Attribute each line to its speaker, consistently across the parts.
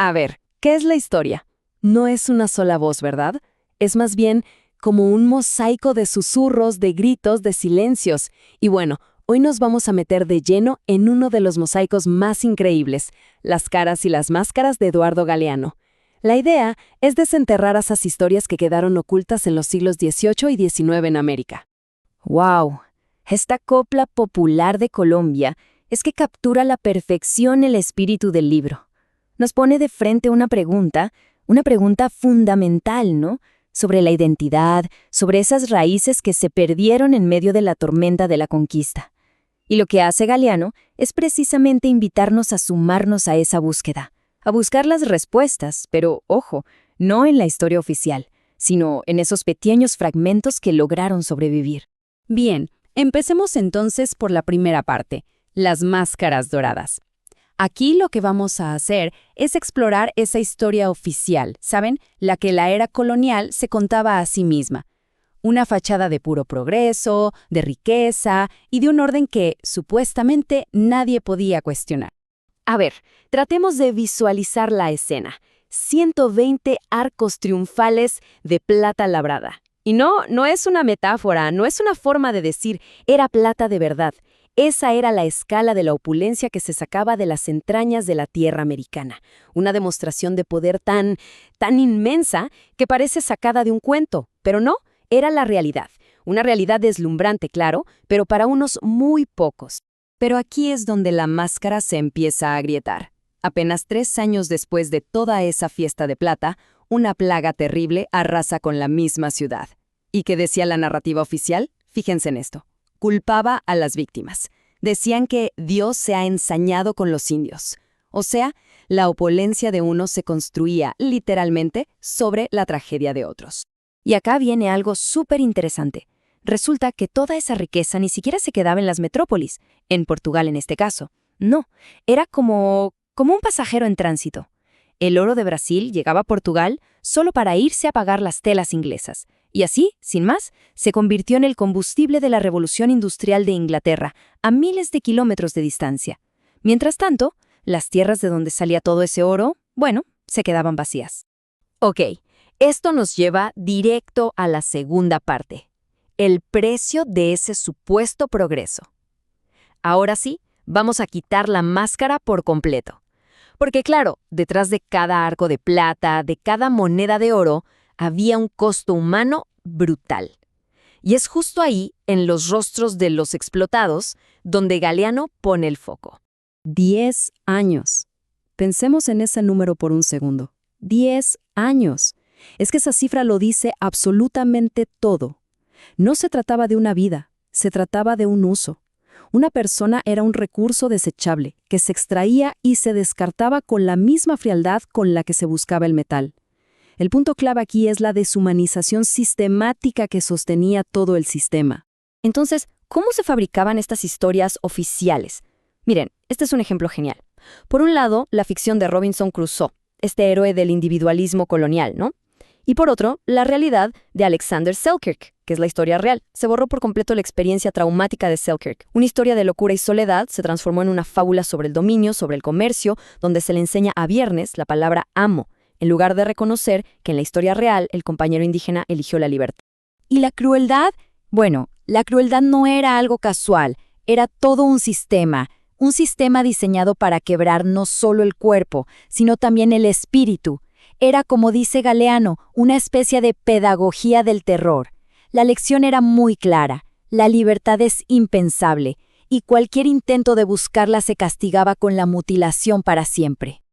Speaker 1: A ver, ¿qué es la historia? No es una sola voz, ¿verdad? Es más bien como un mosaico de susurros, de gritos, de silencios. Y bueno, hoy nos vamos a meter de lleno en uno de los mosaicos más increíbles, las caras y las máscaras de Eduardo Galeano. La idea es desenterrar esas historias que quedaron ocultas en los siglos XVIII y XIX en América.
Speaker 2: ¡Wow! Esta copla popular de Colombia es que captura a la perfección el espíritu del libro. Nos pone de frente una pregunta fundamental, ¿no? Sobre la identidad, sobre esas raíces que se perdieron en medio de la tormenta de la conquista. Y lo que hace Galeano es precisamente invitarnos a sumarnos a esa búsqueda, a buscar las respuestas, pero, ojo, no en la historia oficial, sino en esos pequeños fragmentos que lograron sobrevivir.
Speaker 1: Bien, empecemos entonces por la primera parte, las máscaras doradas. Aquí lo que vamos a hacer es explorar esa historia oficial, ¿saben? La que la era colonial se contaba a sí misma. Una fachada de puro progreso, de riqueza y de un orden que, supuestamente, nadie podía cuestionar. A ver, tratemos de visualizar la escena. 120 arcos triunfales de plata labrada. Y no es una metáfora, no es una forma de decir, era plata de verdad. Esa era la escala de la opulencia que se sacaba de las entrañas de la tierra americana. Una demostración de poder tan inmensa que parece sacada de un cuento, pero no, era la realidad. Una realidad deslumbrante, claro, pero para unos muy pocos. Pero aquí es donde la máscara se empieza a agrietar. Apenas 3 años después de toda esa fiesta de plata, una plaga terrible arrasa con la misma ciudad. ¿Y qué decía la narrativa oficial? Fíjense en esto. Culpaba a las víctimas. Decían que Dios se ha ensañado con los indios. O sea, la opulencia de unos se construía, literalmente, sobre la tragedia de otros.
Speaker 2: Y acá viene algo súper interesante. Resulta que toda esa riqueza ni siquiera se quedaba en las metrópolis, en Portugal en este caso. No, era como un pasajero en tránsito. El oro de Brasil llegaba a Portugal solo para irse a pagar las telas inglesas. Y así, sin más, se convirtió en el combustible de la revolución industrial de Inglaterra, a miles de kilómetros de distancia. Mientras tanto, las tierras de donde salía todo ese oro, bueno, se quedaban vacías.
Speaker 1: Ok, esto nos lleva directo a la segunda parte. El precio de ese supuesto progreso. Ahora sí, vamos a quitar la máscara por completo. Porque claro, detrás de cada arco de plata, de cada moneda de oro, había un costo humano brutal. Y es justo ahí, en los rostros de los explotados, donde Galeano pone el foco. 10 años. Pensemos en ese número por un segundo. 10 años. Es que esa cifra lo dice absolutamente todo. No se trataba de una vida, se trataba de un uso. Una persona era un recurso desechable que se extraía y se descartaba con la misma frialdad con la que se buscaba el metal. El punto clave aquí es la deshumanización sistemática que sostenía todo el sistema.
Speaker 2: Entonces, ¿cómo se fabricaban estas historias oficiales? Miren, este es un ejemplo genial. Por un lado, la ficción de Robinson Crusoe, este héroe del individualismo colonial, ¿no? Y por otro, la realidad de Alexander Selkirk, que es la historia real. Se borró por completo la experiencia traumática de Selkirk. Una historia de locura y soledad se transformó en una fábula sobre el dominio, sobre el comercio, donde se le enseña a Viernes la palabra amo, en lugar de reconocer que en la historia real el compañero indígena eligió la libertad.
Speaker 1: ¿Y la crueldad? Bueno, la crueldad no era algo casual, era todo un sistema diseñado para quebrar no solo el cuerpo, sino también el espíritu. Era, como dice Galeano, una especie de pedagogía del terror. La lección era muy clara, la libertad es impensable, y cualquier intento de buscarla se castigaba con la mutilación para siempre.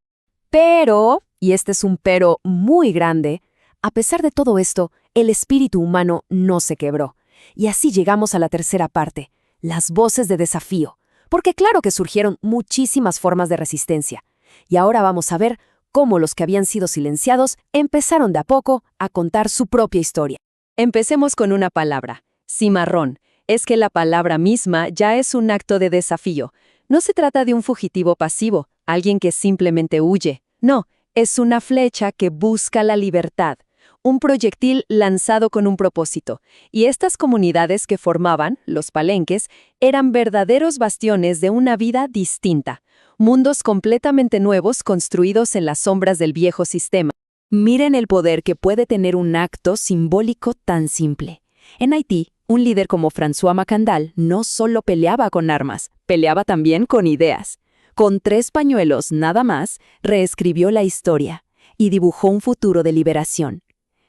Speaker 1: Pero, y este es un pero muy grande, a pesar de todo esto, el espíritu humano no se quebró. Y así llegamos a la tercera parte, las voces de desafío. Porque claro que surgieron muchísimas formas de resistencia. Y ahora vamos a ver cómo los que habían sido silenciados empezaron de a poco a contar su propia historia. Empecemos con una palabra, cimarrón. Es que la palabra misma ya es un acto de desafío. No se trata de un fugitivo pasivo, alguien que simplemente huye. No, es una flecha que busca la libertad. Un proyectil lanzado con un propósito. Y estas comunidades que formaban, los palenques, eran verdaderos bastiones de una vida distinta.
Speaker 2: mundos completamente nuevos construidos en las sombras del viejo sistema. Miren el poder que puede tener un acto simbólico tan simple. En Haití, un líder como François Macandal no solo peleaba con armas, peleaba también con ideas. Con 3 pañuelos nada más, reescribió la historia y dibujó un futuro de liberación.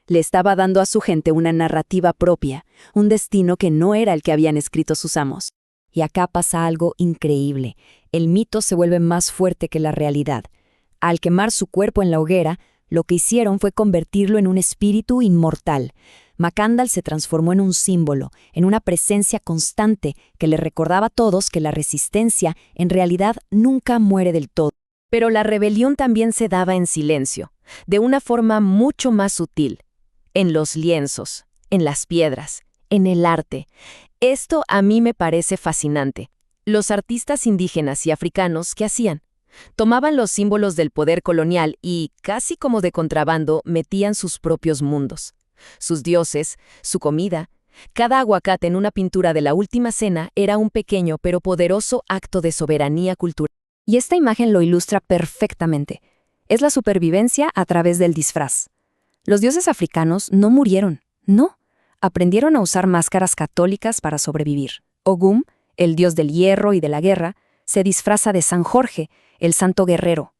Speaker 2: Le estaba dando a su gente una narrativa propia, un destino que no era el que habían escrito sus amos. Y acá pasa algo increíble. El mito se vuelve más fuerte que la realidad. Al quemar su cuerpo en la hoguera, lo que hicieron fue convertirlo en un espíritu inmortal. Macandal se transformó en un símbolo, en una presencia constante que le recordaba a todos que la resistencia en realidad nunca muere del todo. Pero la rebelión también se daba en silencio, de una forma mucho más sutil. En los lienzos, en las piedras, en el arte. Esto a mí me parece fascinante. Los artistas indígenas y africanos, ¿qué hacían? Tomaban los símbolos del poder colonial y, casi como de contrabando, metían sus propios mundos. Sus dioses, su comida. Cada aguacate en una pintura de la Última Cena era un pequeño pero poderoso acto de soberanía cultural. Y esta imagen lo ilustra perfectamente. Es la supervivencia a través del disfraz. Los dioses africanos no murieron, no. Aprendieron a usar máscaras católicas para sobrevivir. Ogum, el dios del hierro y de la guerra, se disfraza de San Jorge, el santo guerrero.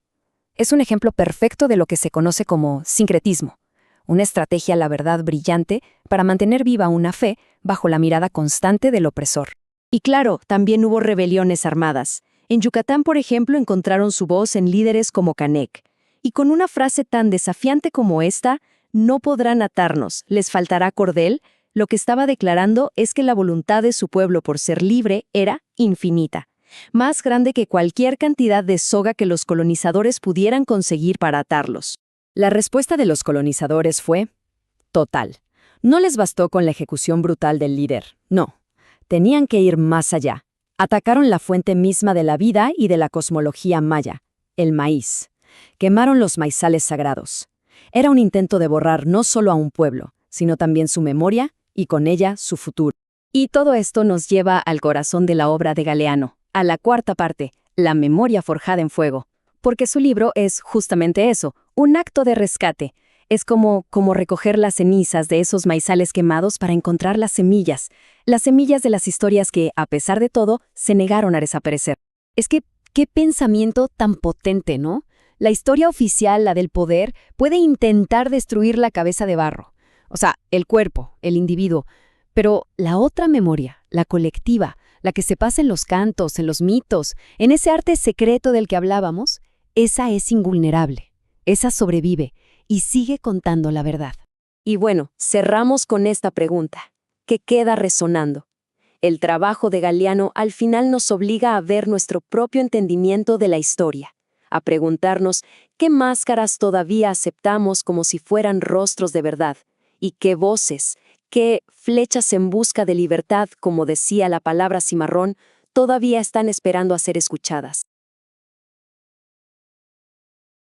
Speaker 2: Es un ejemplo perfecto de lo que se conoce como sincretismo, una estrategia, la verdad, brillante para mantener viva una fe bajo la mirada constante del opresor. Y claro, también hubo rebeliones armadas. En Yucatán, por ejemplo, encontraron su voz en líderes como Canek. Y con una frase tan desafiante como esta, no podrán atarnos, les faltará cordel, lo que estaba declarando es que la voluntad de su pueblo por ser libre era infinita, más grande que cualquier cantidad de soga que los colonizadores pudieran conseguir para atarlos. La respuesta de los colonizadores fue total. No les bastó con la ejecución brutal del líder, no. Tenían que ir más allá. Atacaron la fuente misma de la vida y de la cosmología maya, el maíz. Quemaron los maizales sagrados. Era un intento de borrar no solo a un pueblo, sino también su memoria y con ella su futuro. Y todo esto nos lleva al corazón de la obra de Galeano, a la 4ª parte, La memoria forjada en fuego. Porque su libro es justamente eso, un acto de rescate. Es como recoger las cenizas de esos maizales quemados para encontrar las semillas de las historias que, a pesar de todo, se negaron a desaparecer. Es que, qué pensamiento tan potente, ¿no? La historia oficial, la del poder, puede intentar destruir la cabeza de barro. O sea, el cuerpo, el individuo. Pero la otra memoria, la colectiva, la que se pasa en los cantos, en los mitos, en ese arte secreto del que hablábamos, esa es invulnerable. Esa sobrevive y sigue contando la verdad. Y bueno, cerramos con esta pregunta, que queda resonando. El trabajo de Galeano al final nos obliga a ver nuestro propio entendimiento de la historia, a preguntarnos qué máscaras todavía aceptamos como si fueran rostros de verdad, y qué voces, qué flechas en busca de libertad, como decía la palabra cimarrón, todavía están esperando a ser escuchadas.